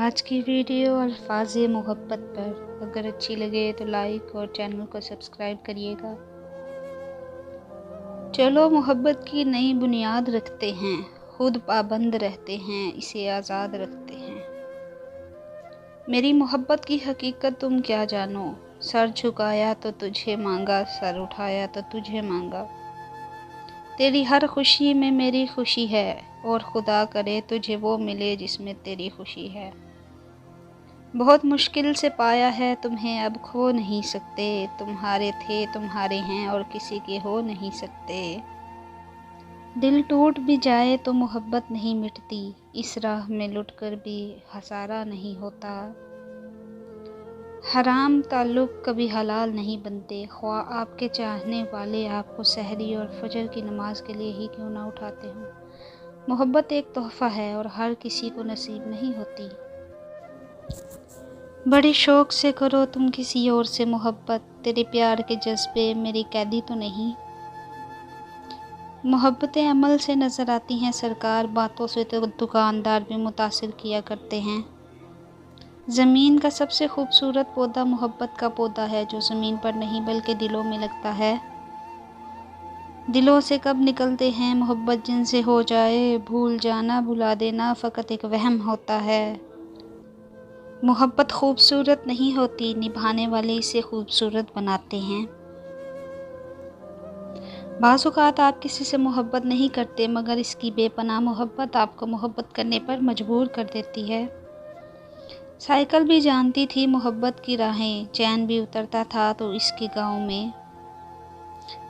آج کی ویڈیو الفاظ محبت پر، اگر اچھی لگے تو لائک اور چینل کو سبسکرائب کریے گا۔ چلو محبت کی نئی بنیاد رکھتے ہیں، خود پابند رہتے ہیں، اسے آزاد رکھتے ہیں۔ میری محبت کی حقیقت تم کیا جانو، سر جھکایا تو تجھے مانگا، سر اٹھایا تو تجھے مانگا۔ تیری ہر خوشی میں میری خوشی ہے، اور خدا کرے تجھے وہ ملے جس میں تیری خوشی ہے۔ بہت مشکل سے پایا ہے تمہیں، اب کھو نہیں سکتے، تمہارے تھے تمہارے ہیں اور کسی کے ہو نہیں سکتے۔ دل ٹوٹ بھی جائے تو محبت نہیں مٹتی، اس راہ میں لٹ کر بھی خسارہ نہیں ہوتا۔ حرام تعلق کبھی حلال نہیں بنتے، خواہ آپ کے چاہنے والے آپ کو سحری اور فجر کی نماز کے لیے ہی کیوں نہ اٹھاتے ہوں۔ محبت ایک تحفہ ہے اور ہر کسی کو نصیب نہیں ہوتی۔ بڑے شوق سے کرو تم کسی اور سے محبت، تیرے پیار کے جذبے میری قیدی تو نہیں۔ محبتیں عمل سے نظر آتی ہیں سرکار، باتوں سے تو دکاندار بھی متاثر کیا کرتے ہیں۔ زمین کا سب سے خوبصورت پودا محبت کا پودا ہے، جو زمین پر نہیں بلکہ دلوں میں لگتا ہے۔ دلوں سے کب نکلتے ہیں محبت جن سے ہو جائے، بھول جانا بھلا دینا فقط ایک وہم ہوتا ہے۔ محبت خوبصورت نہیں ہوتی، نبھانے والے اسے خوبصورت بناتے ہیں۔ بعض اوقات آپ کسی سے محبت نہیں کرتے، مگر اس کی بے پناہ محبت آپ کو محبت کرنے پر مجبور کر دیتی ہے۔ سائیکل بھی جانتی تھی محبت کی راہیں، چین بھی اترتا تھا تو اس کے گاؤں میں۔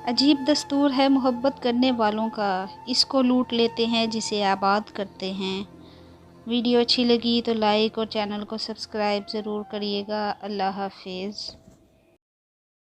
عجیب دستور ہے محبت کرنے والوں کا، اس کو لوٹ لیتے ہیں جسے آباد کرتے ہیں۔ ویڈیو اچھی لگی تو لائک اور چینل کو سبسکرائب ضرور کریے گا۔ اللہ حافظ۔